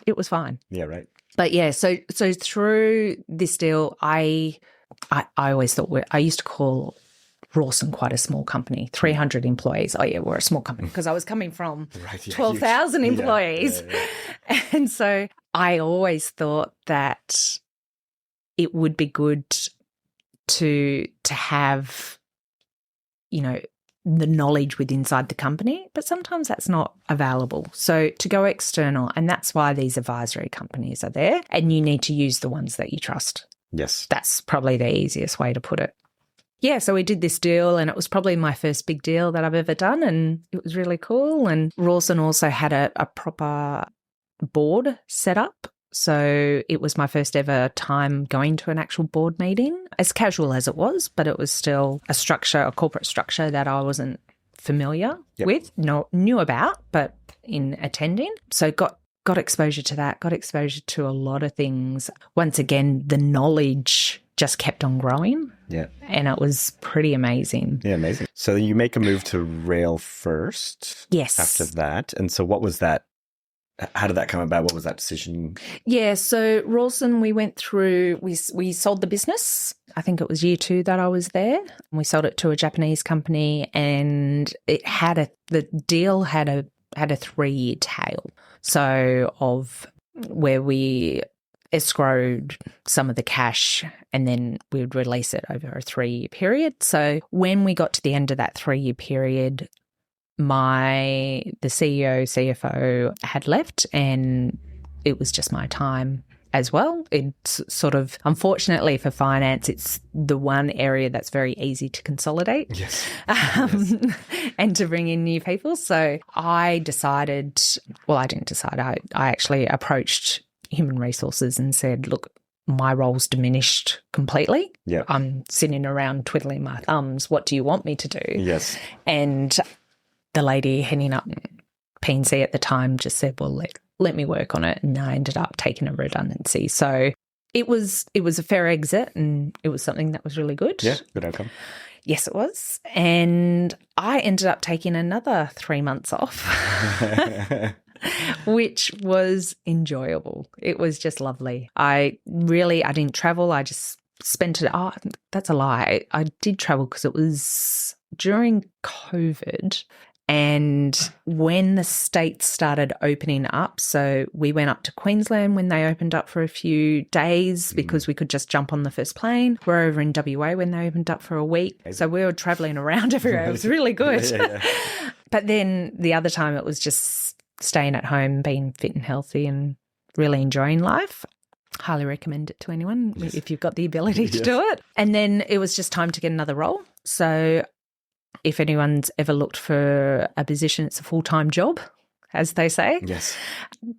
it was fine. Yeah, right. But yeah, so through this deal, I always thought I used to call Rawson quite a small company, 300 employees. Oh yeah, we're a small company because I was coming from 12,000 employees. Yeah. And so I always thought that it would be good to have, the knowledge with inside the company, but sometimes that's not available. So to go external, and that's why these advisory companies are there, and you need to use the ones that you trust. Yes. That's probably the easiest way to put it. Yeah, so we did this deal, and it was probably my first big deal that I've ever done, and it was really cool. And Rawson also had a proper board set up. So it was my first ever time going to an actual board meeting, as casual as it was, but it was still a corporate structure that I wasn't familiar with, knew about, but in attending. So got exposure to that, got exposure to a lot of things. Once again, the knowledge just kept on growing. Yeah. And it was pretty amazing. Yeah, amazing. So you make a move to rail first. Yes. After that. And so what was that? How did that come about? What was that decision? Yeah, so Rawson, we went through, we sold the business. I think it was year 2 that I was there. We sold it to a Japanese company, and the deal had a 3-year tail. So of where we escrowed some of the cash and then we would release it over a 3-year period. So when we got to the end of that 3-year period, the CEO, CFO had left, and it was just my time as well. It's sort of, unfortunately for finance, it's the one area that's very easy to consolidate. Yes. And to bring in new people. So I decided, well, I didn't decide. I actually approached human resources and said, look, my role's diminished completely. Yeah. I'm sitting around twiddling my thumbs. What do you want me to do? Yes. And the lady heading up P&C at the time just said, well, let me work on it. And I ended up taking a redundancy. So it was a fair exit, and it was something that was really good. Yeah, good outcome. Yes, it was. And I ended up taking another 3 months off, which was enjoyable. It was just lovely. I didn't travel. I just spent it. Oh, that's a lie. I did travel because it was during COVID. And when the states started opening up, so we went up to Queensland when they opened up for a few days because we could just jump on the first plane. We're over in WA when they opened up for a week. So we were travelling around everywhere. It was really good. Yeah. But then the other time it was just staying at home, being fit and healthy and really enjoying life. Highly recommend it to anyone if you've got the ability to do it. And then it was just time to get another role. So if anyone's ever looked for a position, it's a full-time job, as they say. Yes.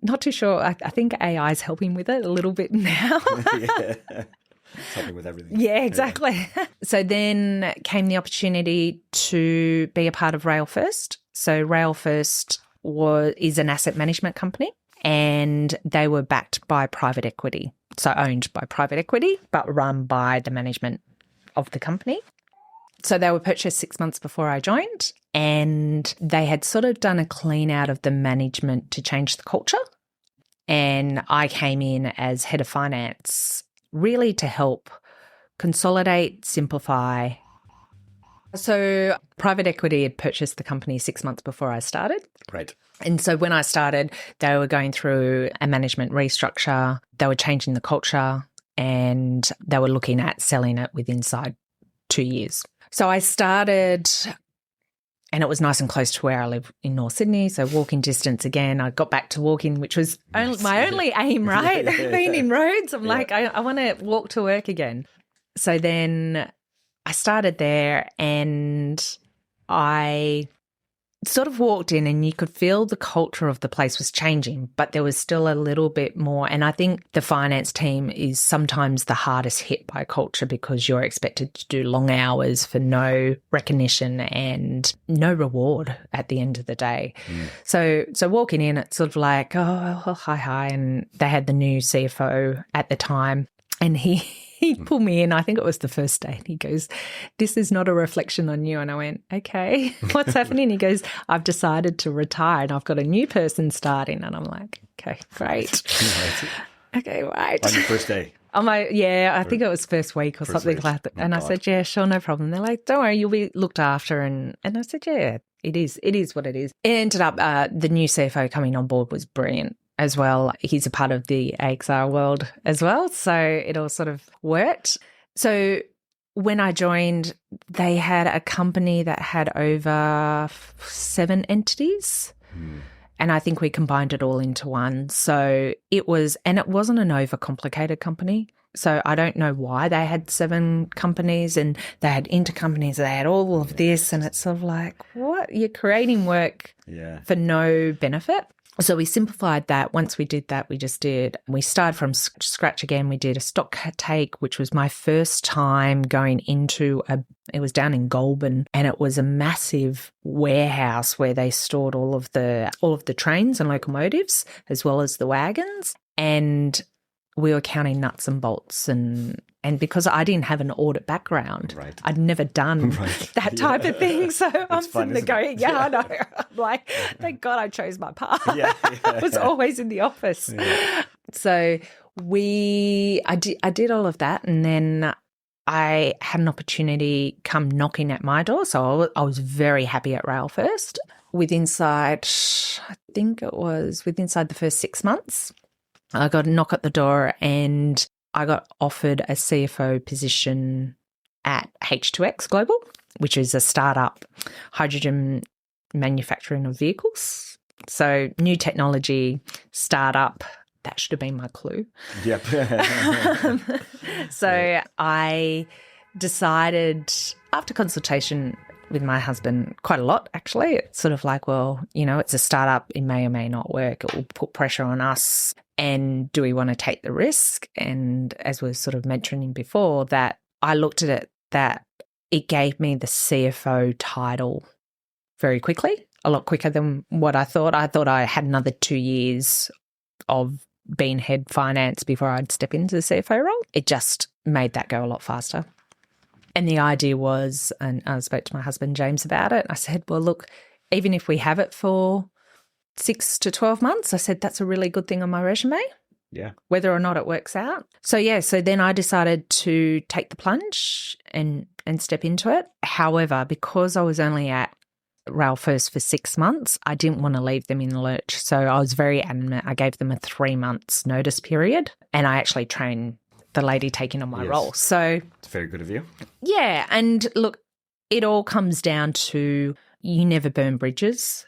Not too sure. I think AI is helping with it a little bit now. Yeah. It's helping with everything. Yeah, exactly. Yeah. So then came the opportunity to be a part of Rail First. So Rail First is an asset management company, and they were backed by private equity. So owned by private equity, but run by the management of the company. So they were purchased 6 months before I joined, and they had sort of done a clean out of the management to change the culture. And I came in as head of finance, really to help consolidate, simplify. So private equity had purchased the company 6 months before I started. Right. And so when I started, they were going through a management restructure. They were changing the culture, and they were looking at selling it inside 2 years. So I started, and it was nice and close to where I live in North Sydney, so walking distance again. I got back to walking, which was my only aim, right? Being in roads, I'm like, I want to walk to work again. So then I started there, and I sort of walked in, and you could feel the culture of the place was changing, but there was still a little bit more. And I think the finance team is sometimes the hardest hit by culture because you're expected to do long hours for no recognition and no reward at the end of the day. So walking in, it's sort of like, oh, hi. And they had the new CFO at the time, and he pulled me in. I think it was the first day. And he goes, this is not a reflection on you. And I went, okay, what's happening? He goes, I've decided to retire and I've got a new person starting. And I'm like, okay, great. Okay, right. On your first day? I think it was first week or something like that. And I said, yeah, sure, no problem. They're like, don't worry, you'll be looked after. And I said, yeah, it is what it is. It ended up, the new CFO coming on board was brilliant as well. He's a part of the AXR world as well. So it all sort of worked. So when I joined, they had a company that had over 7 entities. And I think we combined it all into one. So it wasn't an overcomplicated company. So I don't know why they had 7 companies and they had intercompanies. They had all of this. And it's sort of like, what? You're creating work for no benefit. So we simplified that. Once we did that, we started from scratch again. We did a stock take, which was my first time going into it was down in Goulburn, and it was a massive warehouse where they stored all of the trains and locomotives as well as the wagons. And we were counting nuts and bolts, and because I didn't have an audit background, I'd never done that type of thing. So I'm sitting there going, I know. I'm like, thank God I chose my path. I was always in the office. Yeah. So I did all of that, and then I had an opportunity come knocking at my door. So I was very happy at Rail First. Within the first 6 months, I got a knock at the door and I got offered a CFO position at H2X Global, which is a startup hydrogen manufacturing of vehicles. So new technology, startup, that should have been my clue. Yep. So I decided, after consultation with my husband, quite a lot actually, it's sort of like, well, it's a startup, it may or may not work, it will put pressure on us, and do we want to take the risk? And as we were sort of mentioning before, that I looked at it that it gave me the CFO title very quickly, a lot quicker than what I thought. I thought I had another 2 years of being head finance before I'd step into the CFO role. It just made that go a lot faster. And the idea was, and I spoke to my husband James about it, I said, well, look, even if we have it for 6 to 12 months, I said, that's a really good thing on my resume. Yeah. Whether or not it works out. So then I decided to take the plunge and step into it. However, because I was only at Rail First for 6 months, I didn't want to leave them in the lurch. So I was very adamant. I gave them a 3 months notice period, and I actually trained the lady taking on my role. So it's very good of you. Yeah. And look, it all comes down to you never burn bridges.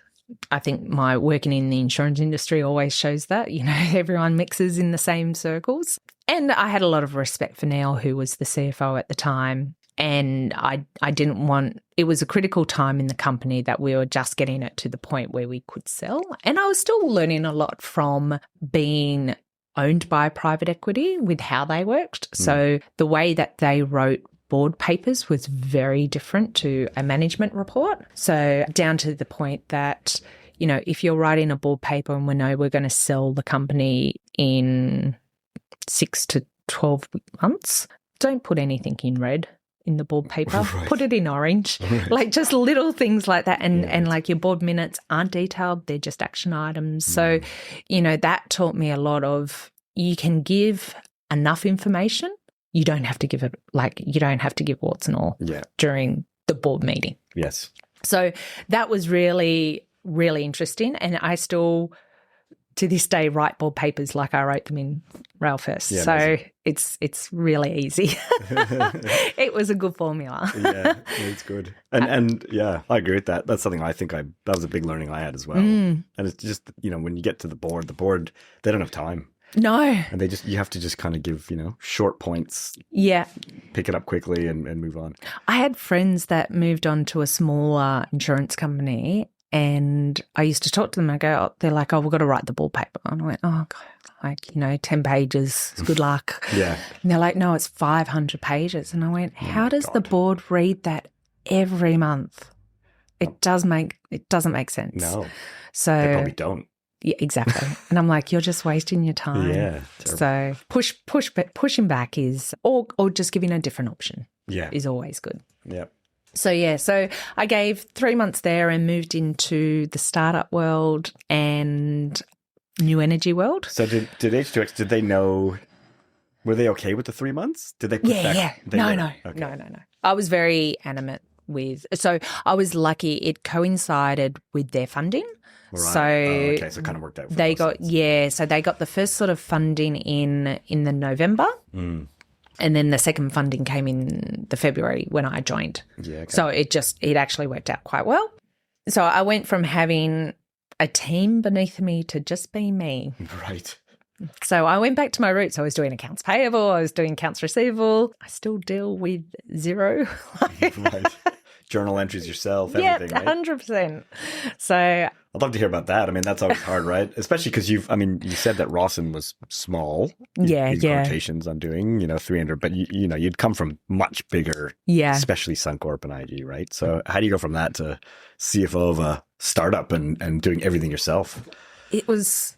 I think my working in the insurance industry always shows that, everyone mixes in the same circles. And I had a lot of respect for Neil, who was the CFO at the time. And I didn't want, it was a critical time in the company that we were just getting it to the point where we could sell. And I was still learning a lot from being owned by private equity with how they worked. So the way that they wrote board papers was very different to a management report. So down to the point that, if you're writing a board paper and we know we're going to sell the company in 6 to 12 months, don't put anything in red in the board paper. Right. Put it in orange. Right. Like just little things like that. And like your board minutes aren't detailed, they're just action items. So, that taught me a lot of, you can give enough information. You don't have to give it, you don't have to give warts and all during the board meeting. Yes. So that was really, really interesting. And I still, to this day, write board papers like I wrote them in Rail First. Yeah, so amazing. It's really easy. It was a good formula. Yeah, it's good. And yeah, I agree with that. That's something I think that was a big learning I had as well. And it's just, when you get to the board, they don't have time. No. And you have to just kind of give, short points. Yeah. Pick it up quickly and move on. I had friends that moved on to a smaller insurance company, and I used to talk to them. They're like, we've got to write the board paper. And I went, God, 10 pages, good luck. Yeah. And they're like, no, it's 500 pages. And I went, how does the board read that every month? It doesn't make sense. No. So they probably don't. Yeah, exactly. And I'm like, you're just wasting your time. Yeah. Terrible. So pushing back is, or just giving a different option. Yeah. Is always good. Yeah. So I gave 3 months there and moved into the startup world and new energy world. So did H2X, did they know, were they okay with the 3 months? Did they put that? Yeah. No. I was very animate so I was lucky it coincided with their funding. Right. So okay, so it kind of worked out. So they got the first sort of funding in the November, and then the second funding came in the February when I joined. Yeah. Okay. So it actually worked out quite well. So I went from having a team beneath me to just be me. Right. So I went back to my roots. I was doing accounts payable. I was doing accounts receivable. I still deal with zero. Right. Journal entries yourself, everything, right? 100%. So I'd love to hear about that. I mean, that's always hard, right? Especially because you said that Rawson was small. Yeah. Quotations I'm doing, 300, but you'd come from much bigger, especially Suncorp and IG, right? So how do you go from that to CFO of a startup and doing everything yourself? It was,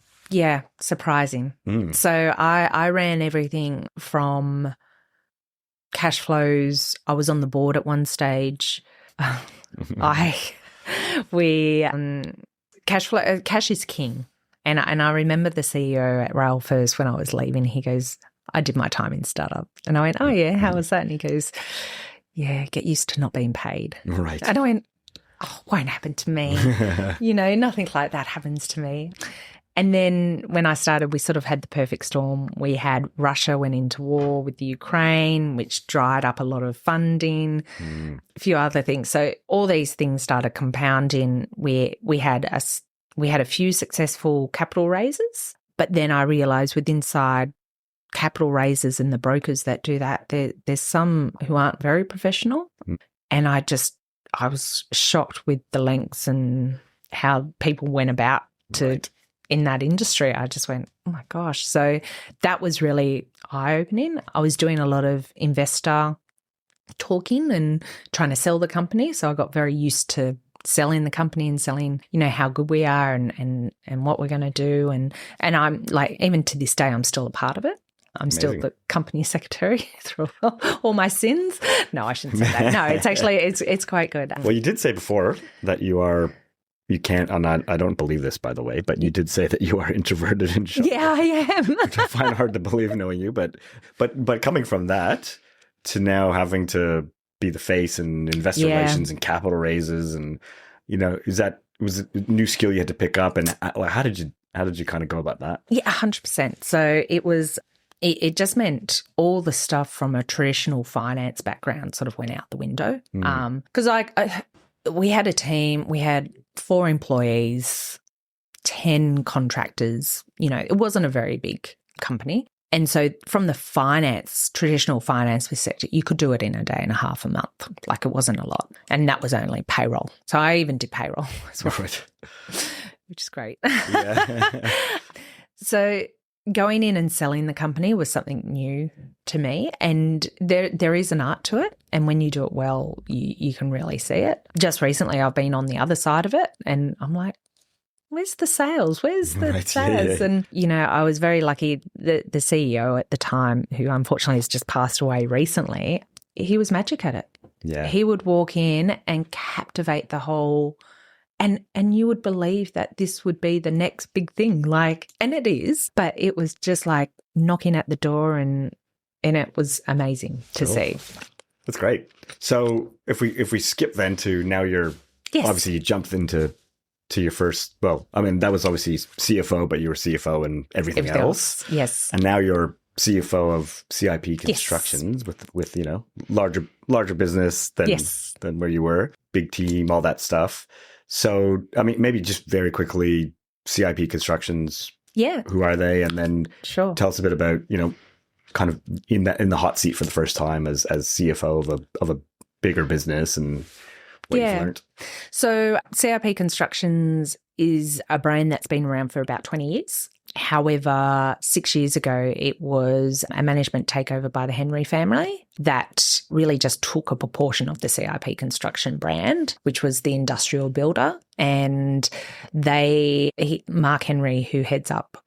surprising. So I ran everything from cash flows. I was on the board at one stage. Cash is king. And I remember the CEO at Rail First when I was leaving, he goes, I did my time in startup. And I went, oh yeah, how was that? And he goes, yeah, get used to not being paid. Right. And I went, won't happen to me. Nothing like that happens to me. And then when I started, we sort of had the perfect storm. We had Russia went into war with the Ukraine, which dried up a lot of funding, a few other things. So all these things started compounding. We had a few successful capital raises, but then I realised with inside capital raisers and the brokers that do that, there's some who aren't very professional. And I was shocked with the lengths and how people went about in that industry. I just went, oh my gosh. So that was really eye-opening. I was doing a lot of investor talking and trying to sell the company. So I got very used to selling the company and selling, how good we are and what we're going to do. And I'm like, even to this day, I'm still a part of it. I'm still the company secretary through all my sins. No, I shouldn't say that. No, it's actually, it's quite good. Well, you did say before that you can't, I don't believe this, by the way, but you did say that you are introverted and shy. Yeah, I am. Which I find hard to believe knowing you, but coming from that to now having to be the face and investor relations and capital raises and, was it a new skill you had to pick up, and how did you kind of go about that? Yeah, 100%. So it just meant all the stuff from a traditional finance background sort of went out the window. Because we had a team, we had 4 employees, 10 contractors. It wasn't a very big company. And so from the traditional finance perspective, you could do it in a day and a half, a month. Like, it wasn't a lot. And that was only payroll. So I even did payroll as well, which is great. Yeah. So going in and selling the company was something new to me, and there is an art to it, and when you do it well, you can really see it. Just recently I've been on the other side of it, and I'm like, where's the sales? Where's the sales? Yeah. And, I was very lucky. The CEO at the time, who unfortunately has just passed away recently, he was magic at it. Yeah. He would walk in and captivate the whole. And you would believe that this would be the next big thing, and it is, but it was just like knocking at the door, and it was amazing to see. That's great. So if we skip then to now, obviously you jumped into your first. Well, I mean, that was obviously CFO, but you were CFO and everything else. Yes, and now you're CFO of CIP Constructions with larger business than where you were, big team, all that stuff. So, I mean, maybe just very quickly, CIP Constructions. Yeah. Who are they? And then tell us a bit about, kind of in the hot seat for the first time as CFO of a bigger business and what you've learned. So, CIP Constructions is a brand that's been around for about 20 years. However, 6 years ago, it was a management takeover by the Henry family that really just took a proportion of the CIP Construction brand, which was the industrial builder. And Mark Henry, who heads up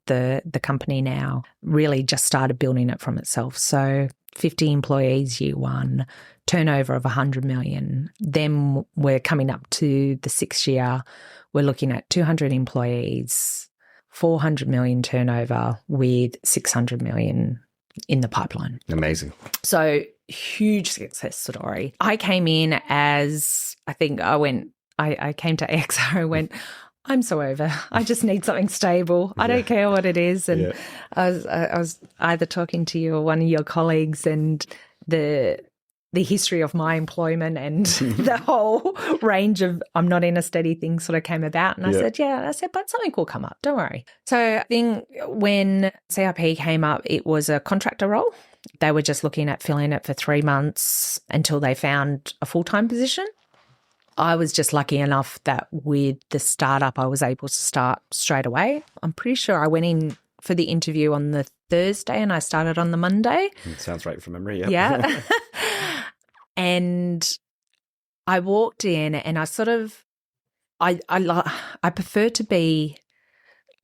the company now, really just started building it from itself. So 50 employees year one, turnover of 100 million. Then we're coming up to the 6th year. We're looking at 200 employees, 400 million turnover with 600 million in the pipeline. Amazing. So huge success story. I came in as, I came to AXR and went, I'm so over. I just need something stable. I don't care what it is. And I was either talking to you or one of your colleagues, and the history of my employment and the whole range of I'm not in a steady thing sort of came about. And I said, but something will come up. Don't worry. So I think when CIP came up, it was a contractor role. They were just looking at filling it for 3 months until they found a full-time position. I was just lucky enough that with the startup, I was able to start straight away. I'm pretty sure I went in for the interview on the Thursday and I started on the Monday. It sounds right from memory. Yep. Yeah. And I walked in and I sort of, I prefer to be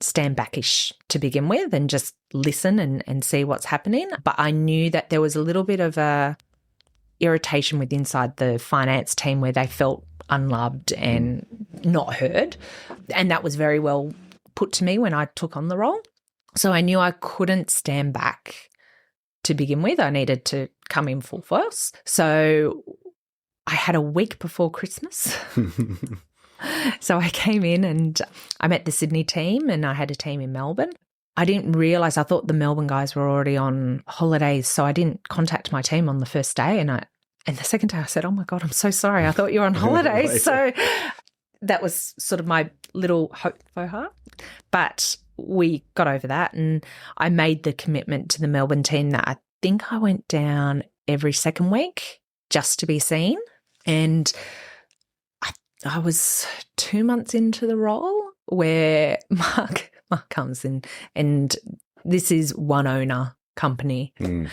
stand backish to begin with and just listen and see what's happening. But I knew that there was a little bit of a irritation with inside the finance team where they felt unloved and not heard. And that was very well put to me when I took on the role. So I knew I couldn't stand back to begin with. I needed to come in full force. So I had a week before Christmas. So I came in and I met the Sydney team and I had a team in Melbourne. I didn't realise, I thought the Melbourne guys were already on holidays, so I didn't contact my team on the first day. And the second day I said, oh my God, I'm so sorry. I thought you were on holidays. Right. So that was sort of my little hope for her. But we got over that and I made the commitment to the Melbourne team that I think I went down every second week just to be seen. And I was 2 months into the role where Mark comes in, and this is one owner company. He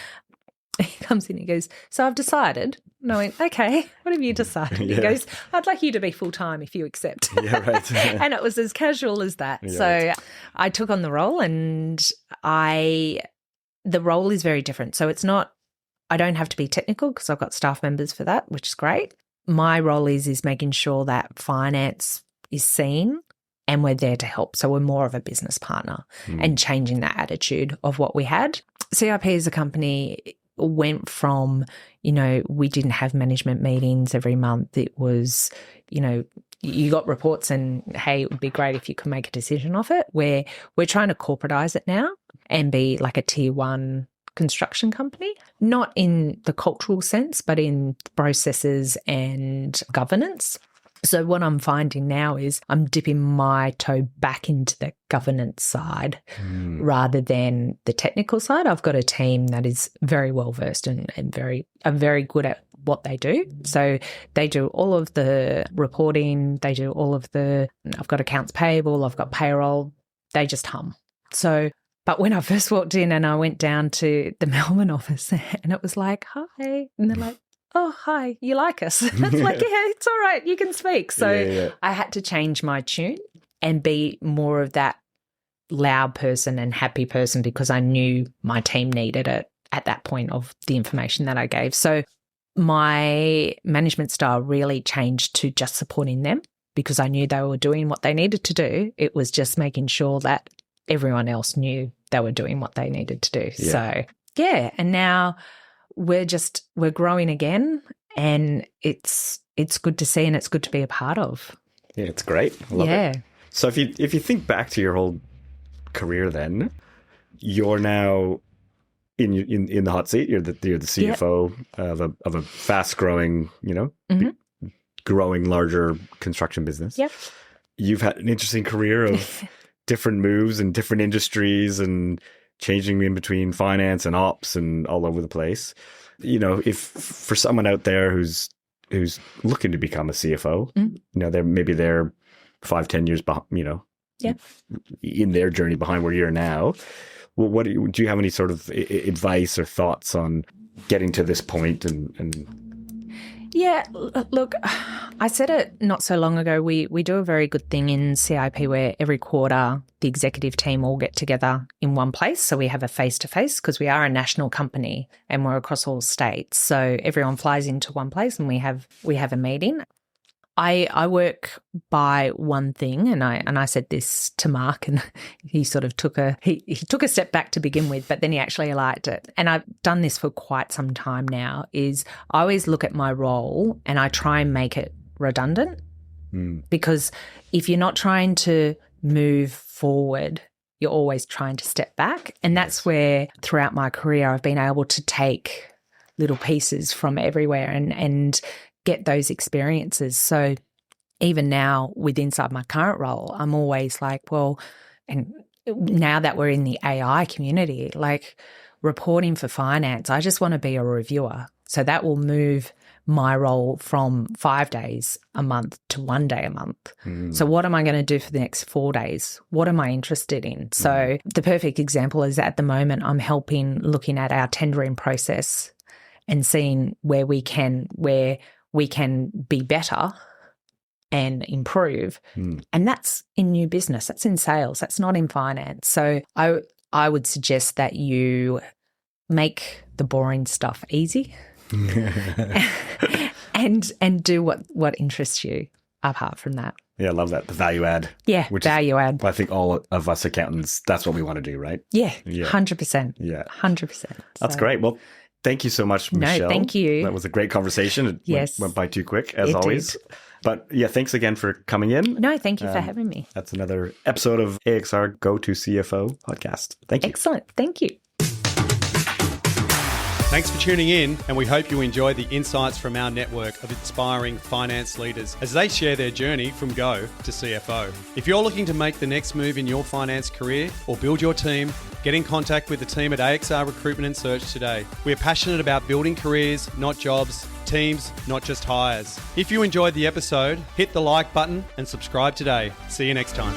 comes in, he goes, so I've decided. And I went, okay, what have you decided? He goes, I'd like you to be full-time if you accept. Yeah, right. And it was as casual as that. Yeah, so right. I took on the role and the role is very different. So it's not, I don't have to be technical because I've got staff members for that, which is great. My role is making sure that finance is seen and we're there to help. So we're more of a business partner and changing that attitude of what we had. CIP as a company went from, we didn't have management meetings every month. It was, you got reports and, hey, it would be great if you could make a decision off it. We're trying to corporatize it now and be like a tier one construction company, not in the cultural sense, but in processes and governance. So what I'm finding now is I'm dipping my toe back into the governance side rather than the technical side. I've got a team that is very well versed and are very good at what they do. So they do all of the reporting, they do all of I've got accounts payable, I've got payroll, they just hum. But when I first walked in and I went down to the Melbourne office and it was like, hi, and they're like, oh, hi, you like us? It's like, yeah, it's all right, you can speak. So I had to change my tune and be more of that loud person and happy person because I knew my team needed it at that point of the information that I gave. So my management style really changed to just supporting them because I knew they were doing what they needed to do. It was just making sure that everyone else knew they were doing what they needed to do. Yeah. So, yeah, and now we're growing again and it's good to see and it's good to be a part of. Yeah, it's great. I love it. So if you think back to your whole career then, you're now in the hot seat. You're the CFO of a fast growing, growing larger construction business. Yep. You've had an interesting career of different moves and different industries and changing in between finance and ops and all over the place. If for someone out there who's looking to become a CFO, they're 5-10 years behind, in their journey behind where you're now. Well, do you have any sort of advice or thoughts on getting to this point and Yeah, look, I said it not so long ago. We do a very good thing in CIP where every quarter the executive team all get together in one place. So we have a face-to-face because we are a national company and we're across all states. So everyone flies into one place and we have a meeting. I work by one thing, and I said this to Mark, and he sort of took a step back to begin with, but then he actually liked it. And I've done this for quite some time now. Is I always look at my role and I try and make it redundant, because if you're not trying to move forward, you're always trying to step back, and that's where throughout my career I've been able to take little pieces from everywhere and get those experiences. So even now inside my current role, I'm always like, well, and now that we're in the AI community, like reporting for finance, I just want to be a reviewer. So that will move my role from 5 days a month to 1 day a month. So what am I going to do for the next 4 days? What am I interested in? So the perfect example is at the moment I'm looking at our tendering process and seeing where we can be better and improve. And that's in new business. That's in sales. That's not in finance. So I would suggest that you make the boring stuff easy and do what interests you apart from that. Yeah, I love that. The value add. Yeah, value add. I think all of us accountants, that's what we want to do, right? Yeah. 100%. Yeah. 100%. That's great. Well, thank you so much, Michelle. No, thank you. That was a great conversation. It went by too quick, as always. But yeah, thanks again for coming in. No, thank you for having me. That's another episode of AXR Go to CFO podcast. Thank you. Excellent. Thank you. Thanks for tuning in, and we hope you enjoy the insights from our network of inspiring finance leaders as they share their journey from Go to CFO. If you're looking to make the next move in your finance career or build your team, get in contact with the team at AXR Recruitment and Search today. We are passionate about building careers, not jobs, teams, not just hires. If you enjoyed the episode, hit the like button and subscribe today. See you next time.